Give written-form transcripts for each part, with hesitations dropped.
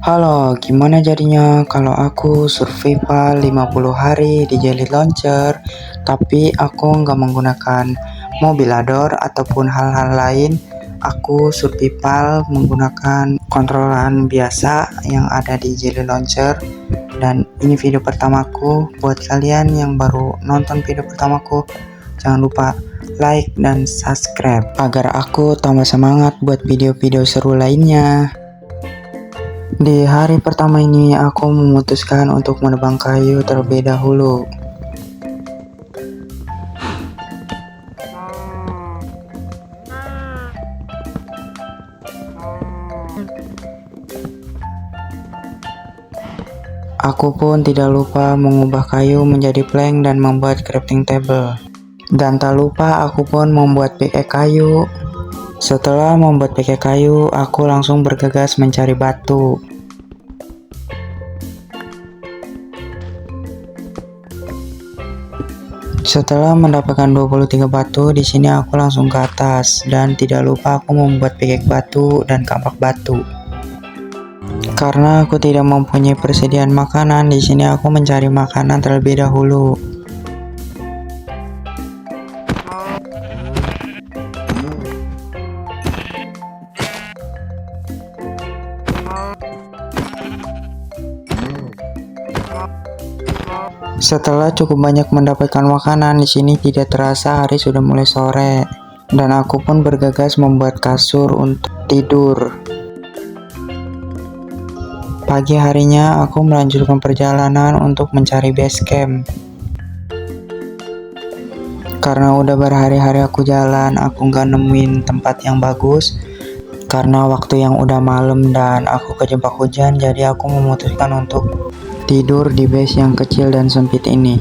Halo, gimana jadinya kalau aku survival 50 hari di Jelly Launcher, tapi aku nggak menggunakan mobilador ataupun hal-hal lain. Aku survival menggunakan kontrolan biasa yang ada di Jelly Launcher. Dan ini video pertamaku. Buat kalian yang baru nonton video pertamaku, jangan lupa like dan subscribe agar aku tambah semangat buat video-video seru lainnya. Di hari pertama ini aku memutuskan untuk menebang kayu terlebih dahulu. Aku pun tidak lupa mengubah kayu menjadi plank dan membuat crafting table. Dan tak lupa aku pun membuat pickaxe kayu. Setelah membuat pickaxe kayu, aku langsung bergegas mencari batu. Setelah mendapatkan 23 batu, di sini aku langsung ke atas dan tidak lupa aku membuat pickaxe batu dan kampak batu. Karena aku tidak mempunyai persediaan makanan, di sini aku mencari makanan terlebih dahulu. Setelah cukup banyak mendapatkan makanan, di sini tidak terasa hari sudah mulai sore dan aku pun bergegas membuat kasur untuk tidur. Pagi harinya aku melanjutkan perjalanan untuk mencari base camp. Karena udah berhari-hari aku jalan, aku nggak nemuin tempat yang bagus. Karena waktu yang udah malam dan aku kejebak hujan, jadi aku memutuskan untuk tidur di base yang kecil dan sempit ini.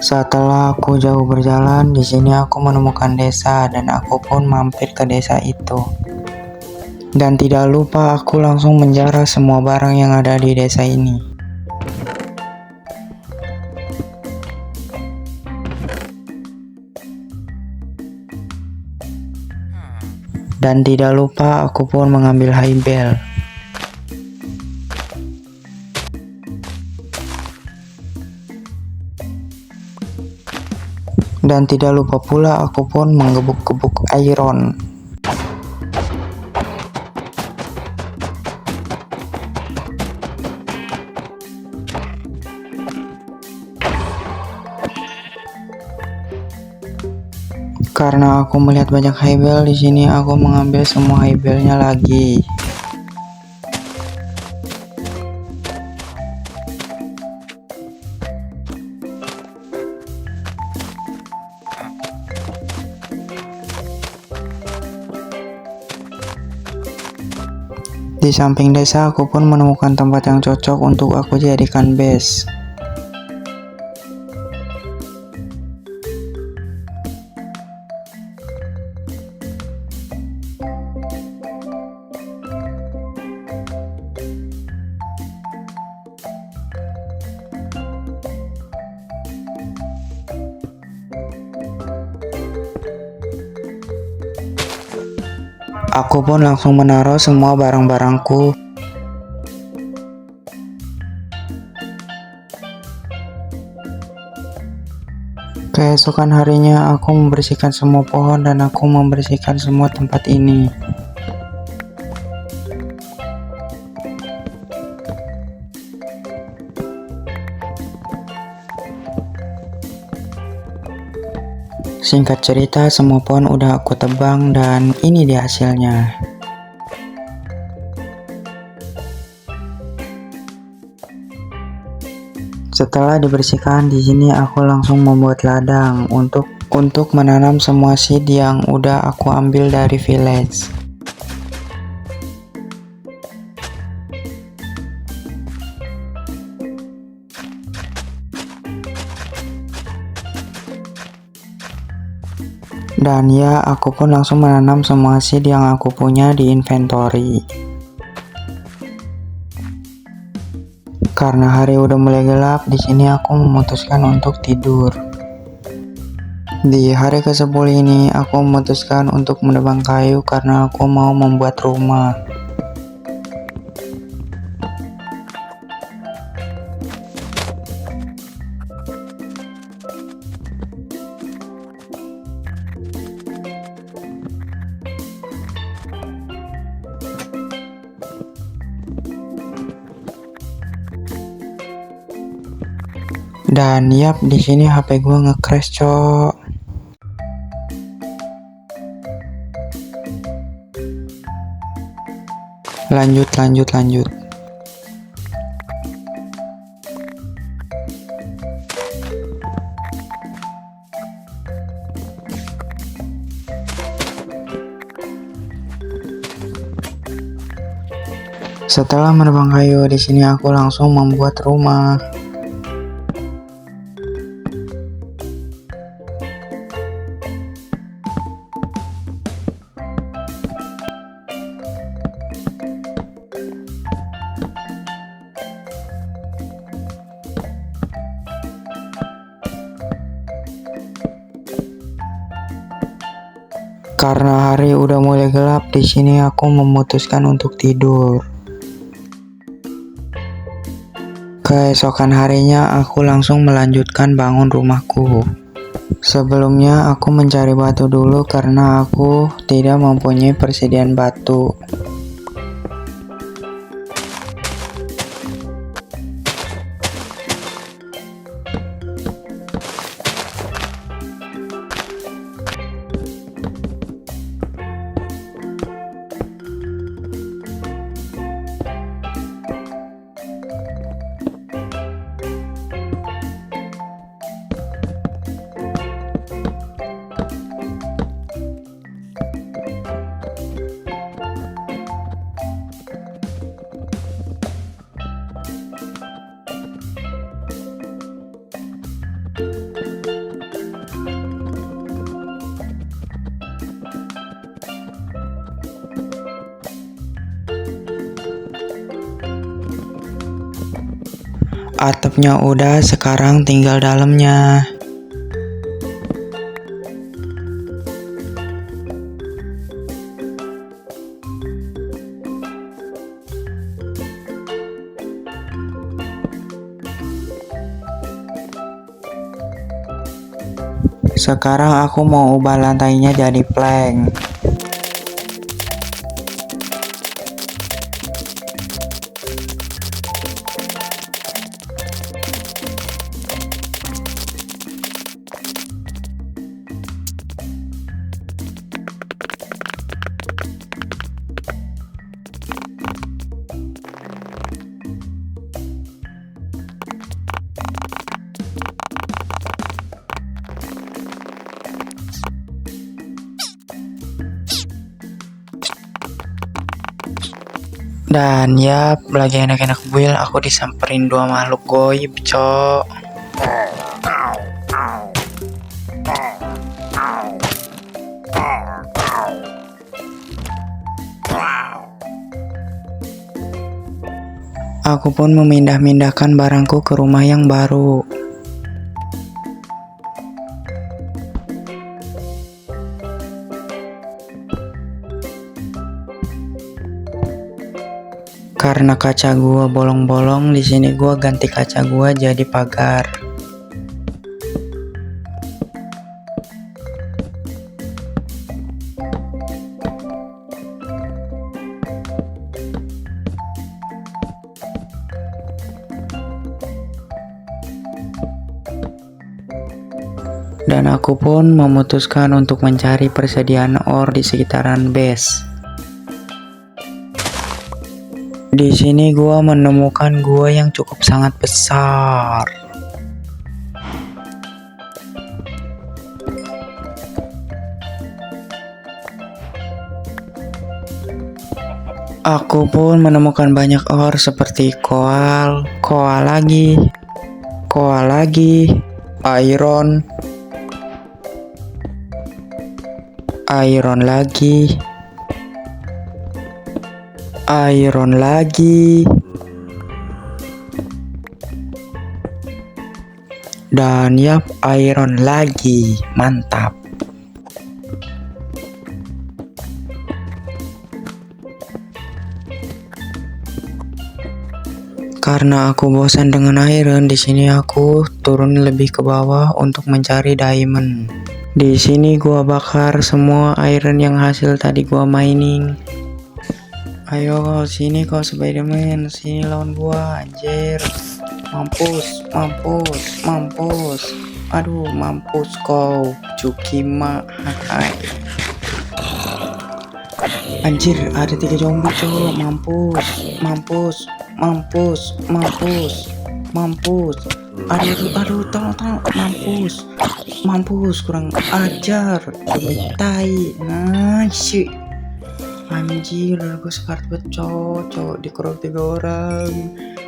Setelah aku jauh berjalan, di sini aku menemukan desa dan aku pun mampir ke desa itu. Dan tidak lupa aku langsung menjarah semua barang yang ada di desa ini. Dan tidak lupa aku pun mengambil high bell. Dan tidak lupa pula aku pun menggebuk-gebuk iron. Karena aku melihat banyak high bell di sini, aku mengambil semua high bellnya lagi. Di samping desa, aku pun menemukan tempat yang cocok untuk aku jadikan base. Aku pun langsung menaruh semua barang-barangku. Keesokan harinya aku membersihkan semua pohon dan aku membersihkan semua tempat ini. Singkat cerita, semua pohon udah aku tebang dan ini dia hasilnya. Setelah dibersihkan, di sini aku langsung membuat ladang untuk menanam semua seed yang udah aku ambil dari village. Dan ya, aku pun langsung menanam semua seed yang aku punya di inventory. Karena hari udah mulai gelap, di sini aku memutuskan untuk tidur. Di hari ke-10 ini aku memutuskan untuk menebang kayu karena aku mau membuat rumah. Dan yap, di sini HP gua nge-crash, cok. Lanjut. Setelah menebang kayu, di sini aku langsung membuat rumah. Karena hari udah mulai gelap, di sini aku memutuskan untuk tidur. Keesokan harinya, aku langsung melanjutkan bangun rumahku. Sebelumnya, aku mencari batu dulu karena aku tidak mempunyai persediaan batu. Atapnya udah, sekarang tinggal dalamnya. Sekarang aku mau ubah lantainya jadi plank. Dan yap, lagi enak-enak build, aku disamperin dua makhluk goib, cok. Aku pun memindah-mindahkan barangku ke rumah yang baru. Karena kaca gua bolong-bolong, di sini gua ganti kaca gua jadi pagar. Dan aku pun memutuskan untuk mencari persediaan ore di sekitaran base. Di sini gua menemukan gua yang cukup sangat besar. Aku pun menemukan banyak ore seperti koal lagi, iron lagi, Dan yap, iron lagi, mantap. Karena aku bosan dengan iron, di sini aku turun lebih ke bawah untuk mencari diamond. Di sini gua bakar semua iron yang hasil tadi gua mining. Ayo kau sini, kau Spiderman, sini lawan gua, anjir. Mampus, mampus, mampus. Aduh, mampus kau, Cukima. Hai. Anjir, ada 3 zombie cowok. Mampus, mampus, mampus, mampus, mampus. Aduh, tolong, mampus, mampus, kurang ajar, tai, nasi. Anjir, gue sekarat banget cowok, dikerok 3 orang.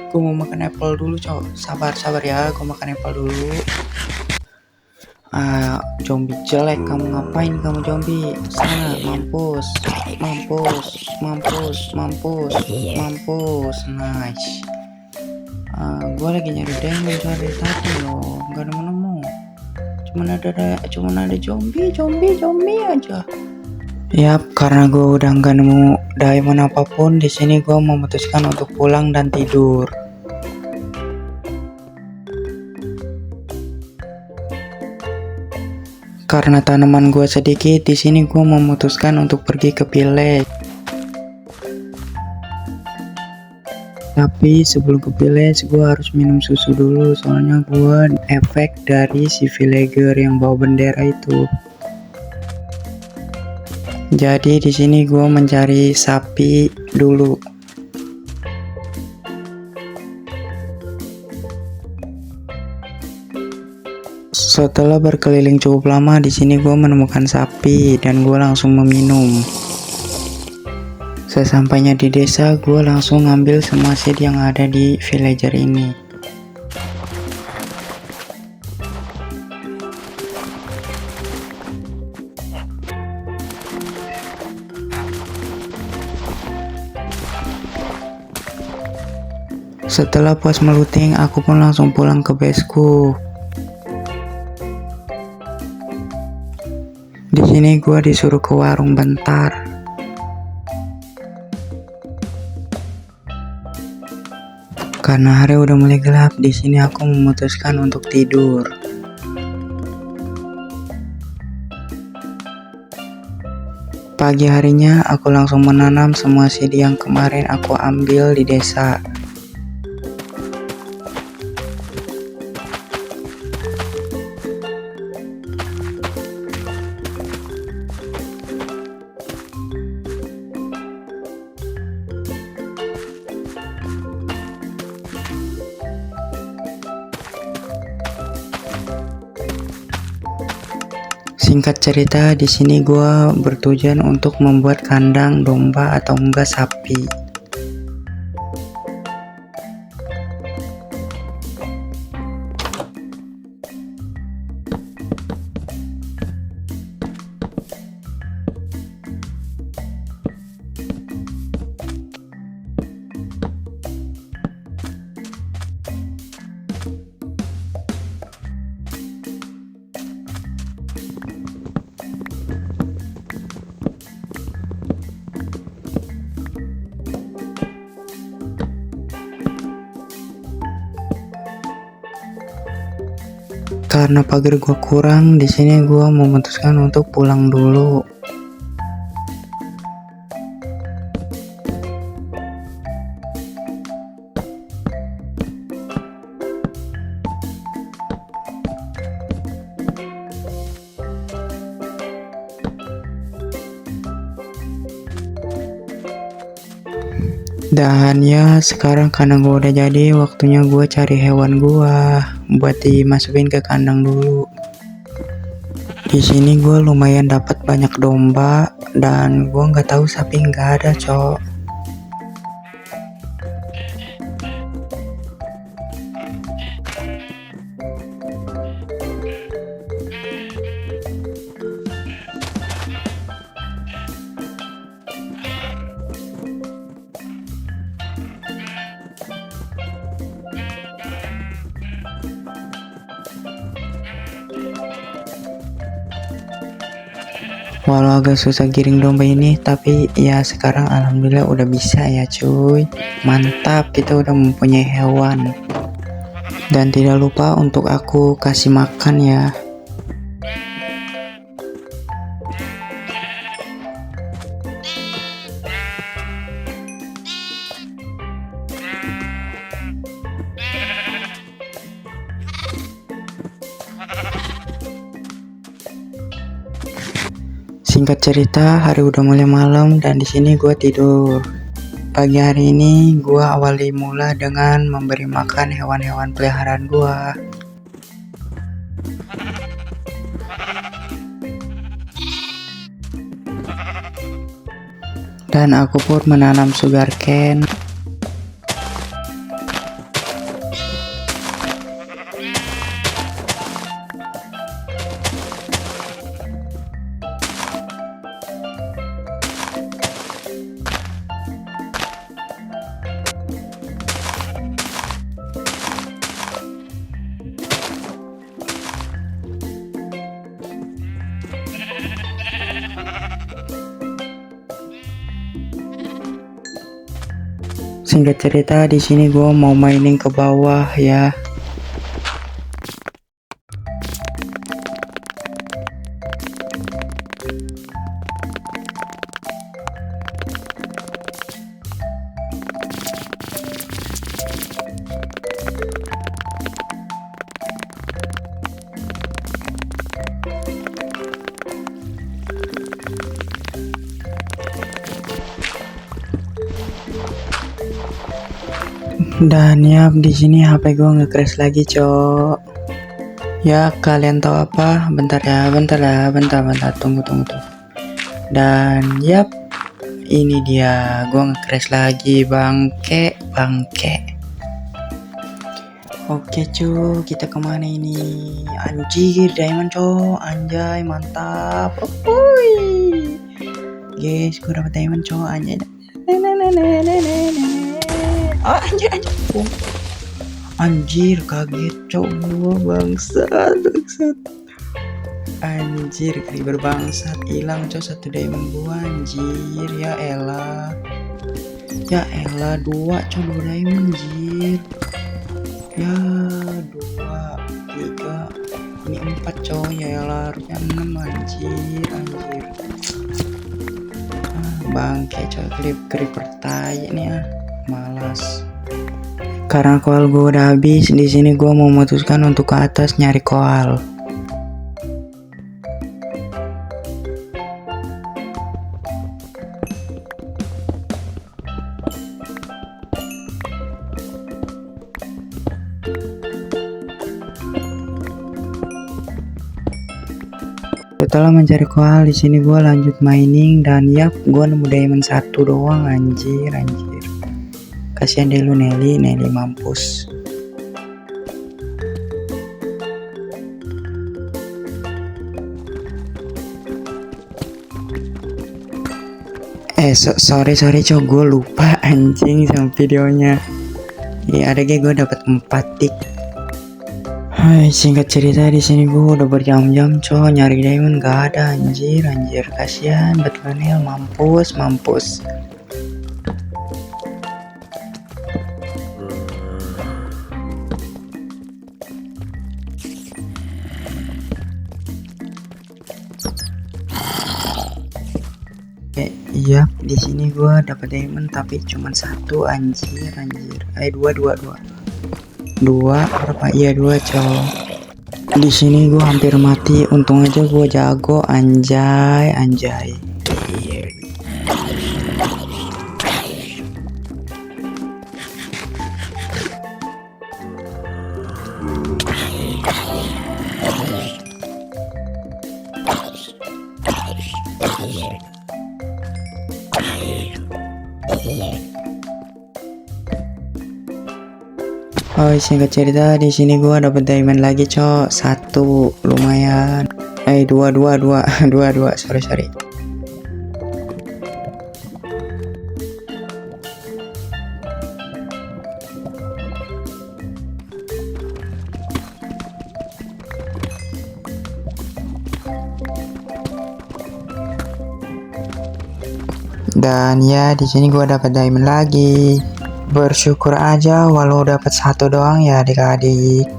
Gue mau makan apple dulu cowok, sabar ya, gue makan apple dulu. Zombie jelek, kamu ngapain kamu zombie? Sana, mampus, mampus, mampus, mampus, mampus, nice. Gue lagi nyari diamond dari tadi loh, nggak nemu. Cuman ada zombie aja. Yap, karena gue udah nggak nemu diamond apapun di sini, gue memutuskan untuk pulang dan tidur. Karena tanaman gue sedikit, di sini gue memutuskan untuk pergi ke village. Tapi sebelum ke village, gue harus minum susu dulu, soalnya gue efek dari si villager yang bawa bendera itu. Jadi di sini gue mencari sapi dulu. Setelah berkeliling cukup lama, di sini gue menemukan sapi dan gue langsung meminum. Sesampainya di desa, gue langsung ngambil semua seed yang ada di villager ini. Setelah puas meluting, aku pun langsung pulang ke baseku. Di sini gue disuruh ke warung bentar. Karena hari udah mulai gelap, di sini aku memutuskan untuk tidur. Pagi harinya aku langsung menanam semua seed yang kemarin aku ambil di desa. Singkat cerita, di sini gua bertujuan untuk membuat kandang domba atau enggak sapi. Karena pagar gua kurang, di sini gua memutuskan untuk pulang dulu. Dan ya sekarang kandang gua udah jadi, waktunya gua cari hewan gua buat dimasukin ke kandang dulu. Di sini gua lumayan dapat banyak domba dan gua nggak tahu sapi nggak ada cok. Walau agak susah giring domba ini, tapi ya sekarang alhamdulillah udah bisa ya cuy. Mantap, kita udah mempunyai hewan. Dan tidak lupa untuk aku kasih makan ya. Singkat cerita, hari udah mulai malam dan di sini gue tidur. Pagi hari ini gue awali mula dengan memberi makan hewan-hewan peliharaan gue. Dan aku pun menanam sugarcane. Singkat cerita, di sini gue mau mining ke bawah ya. Dan ya di sini HP gue nge-crash lagi, cok. Ya kalian tahu apa? Bentar, tunggu. Dan yap, ini dia, gue nge-crash lagi, bangke. Oke cu, kita kemana ini? Anjir, diamond cok, anjay, mantap. Guys, gue dapet diamond cok, anjay. Oh, anjir, kaget cok gua, bangsat. Anjir, kriber bangsat, hilang cok satu diamond gua, anjir. Ya elah, dua cok, 2 diamond, anjir. Ya 2, 3, ini 4 cok, ya elah, harusnya 6, anjir. Bangke cok, kriber tai nih ya. Malas. Karena koal gue udah habis, di sini gue mau memutuskan untuk ke atas nyari koal. Setelah mencari koal, di sini gue lanjut mining dan yap, gue nemu diamond 1 doang, anjir. Kasihan deh lu Nelly mampus. Sorry cok, gue lupa anjing sama videonya. Iya ada gue dapet 4 tik. Hai, singkat cerita di sini gue udah berjam-jam cok nyari diamond gak ada, anjir. Kasihan betul nih, mampus. Iya, di sini gua dapat diamond tapi cuma 1, anjir. Dua berapa? Iya 2 cowok. Di sini gua hampir mati, untung aja gua jago, anjay. Oh, singkat cerita di sini gua dapet diamond lagi cok, 1 lumayan. Dua, sorry. Dan ya di sini gua dapat diamond lagi. Bersyukur aja walau dapat satu doang ya adik-adik.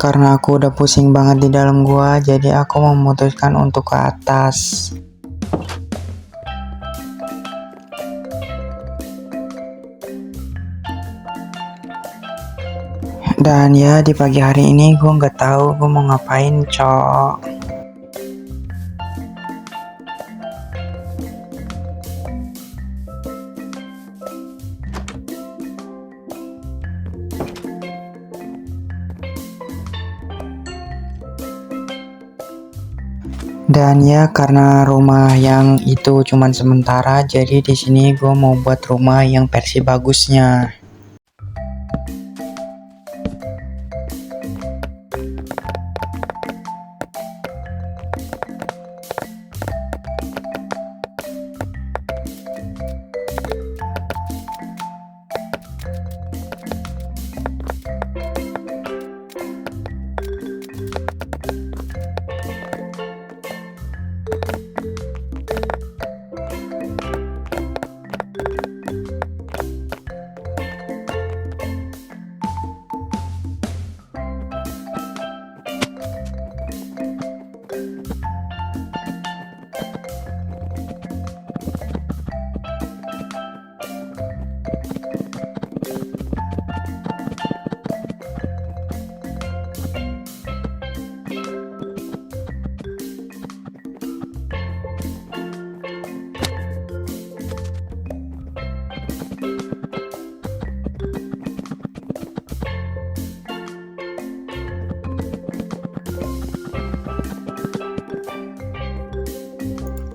Karena aku udah pusing banget di dalam gua, jadi aku memutuskan untuk ke atas. Dan ya di pagi hari ini gue nggak tahu gue mau ngapain, cok. Dan ya karena rumah yang itu cuman sementara, jadi di sini gue mau buat rumah yang versi bagusnya.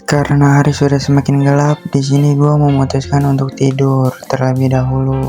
Karena hari sudah semakin gelap, di sini gue memutuskan untuk tidur terlebih dahulu.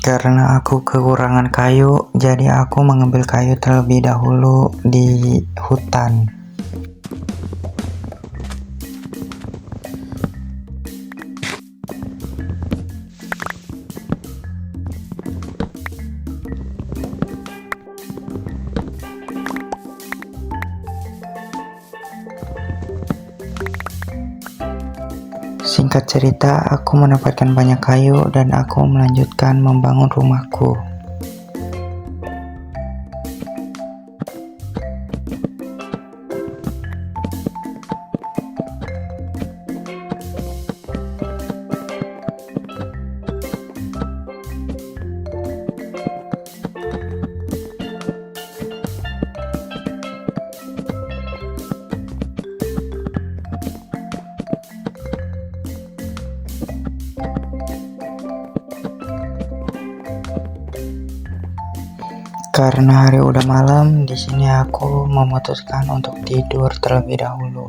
Karena aku kekurangan kayu, jadi aku mengambil kayu terlebih dahulu di hutan. Singkat cerita, aku mendapatkan banyak kayu dan aku melanjutkan membangun rumahku. Karena hari udah malam, di sini aku memutuskan untuk tidur terlebih dahulu.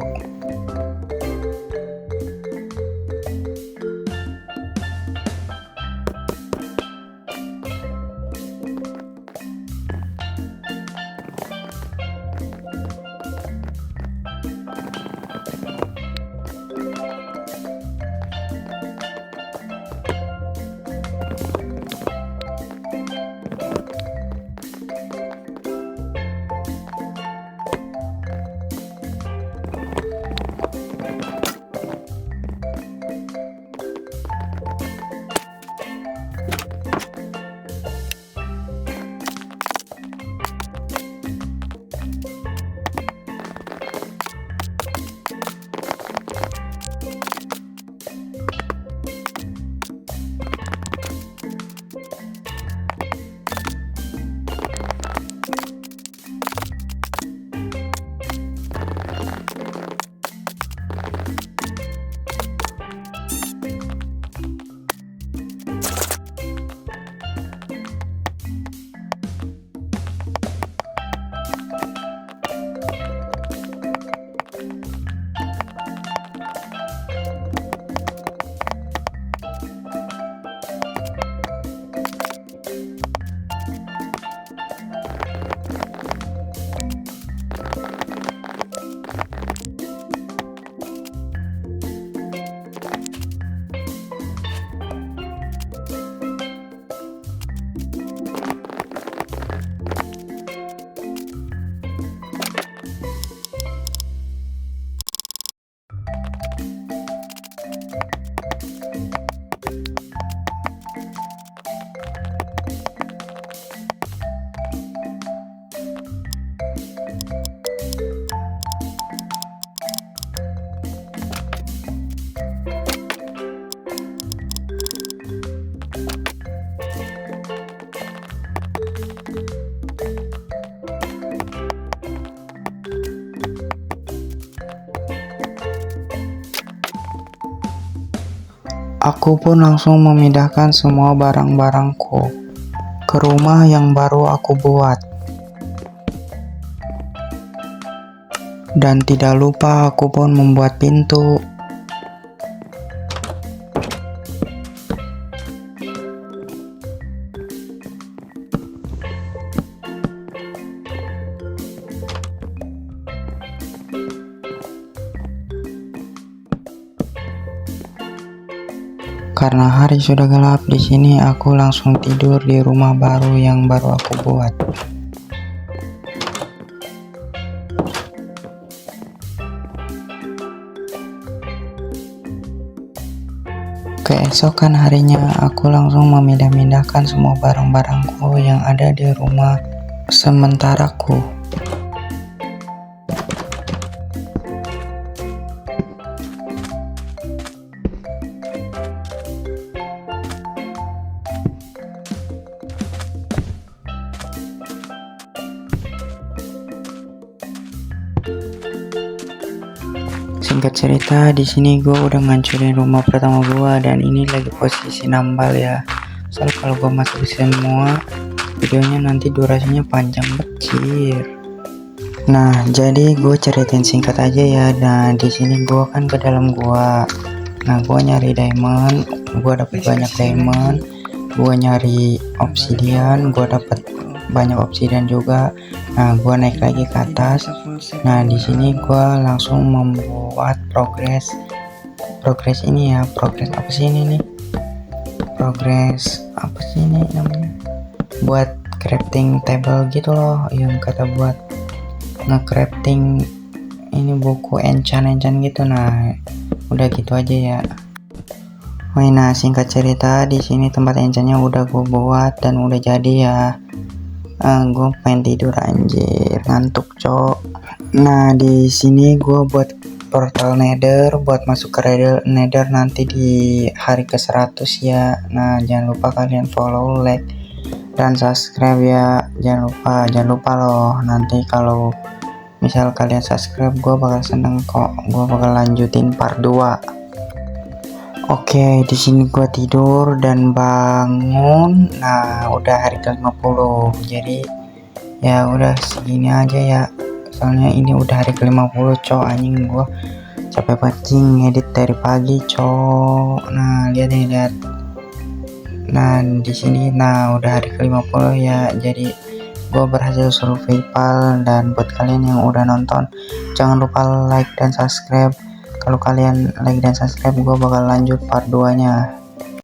Aku pun langsung memindahkan semua barang-barangku ke rumah yang baru aku buat. Dan tidak lupa aku pun membuat pintu. Karena hari sudah gelap di sini, aku langsung tidur di rumah baru yang baru aku buat. Keesokan harinya, aku langsung memindah-mindahkan semua barang-barangku yang ada di rumah sementaraku. Singkat cerita, di sini gue udah ngancurin rumah pertama gue dan ini lagi posisi nambal ya. Soalnya kalau gue masuk semua, videonya nanti durasinya panjang becir. Nah, jadi gue ceritain singkat aja ya. Nah, di sini gue kan ke dalam gua. Nah, gue nyari diamond, gue dapet banyak diamond. Gue nyari obsidian, gue dapet banyak obsidian juga. Nah, gue naik lagi ke atas. Nah, di sini gue langsung membuat progres ini ya. Progres apa sih ini nih? Progres apa sih ini namanya? Buat crafting table gitu loh, yang kata buat nge-crafting ini buku enchant gitu. Nah, udah gitu aja ya. Nah, singkat cerita, di sini tempat enchantnya udah gue buat dan udah jadi ya. Gue pengen tidur anjir, ngantuk cok. Nah, di sini gue buat portal nether buat masuk ke nether nanti di hari ke-100 ya. Nah, jangan lupa kalian follow, like, dan subscribe ya. Jangan lupa loh, nanti kalau misal kalian subscribe, gue bakal seneng kok. Gue bakal lanjutin part 2. Oke, di sini gue tidur dan bangun. Nah, udah hari ke-50. Jadi Ya udah segini aja ya, soalnya ini udah hari ke-50 cowok, anjing gua capek pancing ngedit dari pagi cowok. Nah lihat nih, lihat. Nah di sini nah udah hari ke-50 ya, jadi gue berhasil survival. Dan buat kalian yang udah nonton, jangan lupa like dan subscribe. Kalau kalian like dan subscribe, gue bakal lanjut part 2 nya.